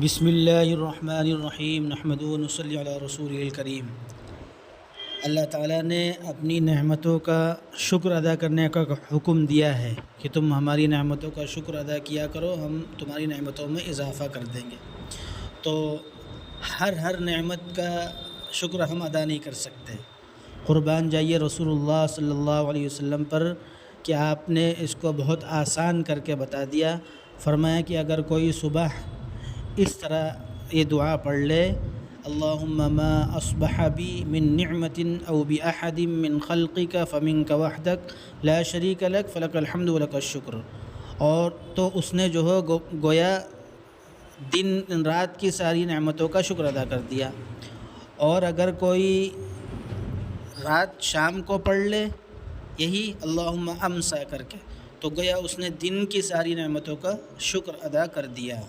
बिस्मिल्लाहिर्रहमानिर्रहीम नहमदुहु व नसल्ली अला रसूलिल करीम। अल्लाह ताला ने अपनी नेमतों का शुक्र अदा करने का हुक्म दिया है कि तुम हमारी नेमतों का शुक्र अदा किया करो, हम तुम्हारी नेमतों में इजाफ़ा कर देंगे। तो हर नेमत का शुक्र हम अदा नहीं कर सकते। क़ुरबान जाइए रसूलुल्लाह सल्लल्लाहु अलैहि वसल्लम पर कि आपने इसको बहुत आसान करके बता दिया। फ़रमाया कि अगर कोई सुबह इस तरह ये दुआ पढ़ ले, अल्लाहुम्मा मा अस्बह बी मिन निअमतिन औ बि अहदिम मिन खल्क़िका फ़मिनका वहदक ला शरीका लक फ़लकल हम्दु व लकश शुक्र, और तो उसने जो है गोया दिन रात की सारी नेमतों का शुक्र अदा कर दिया। और अगर कोई रात शाम को पढ़ ले यही अल्लाहुम्मा अम्सा करके, तो गोया उसने दिन की सारी नेमतों का शुक्र अदा कर दिया।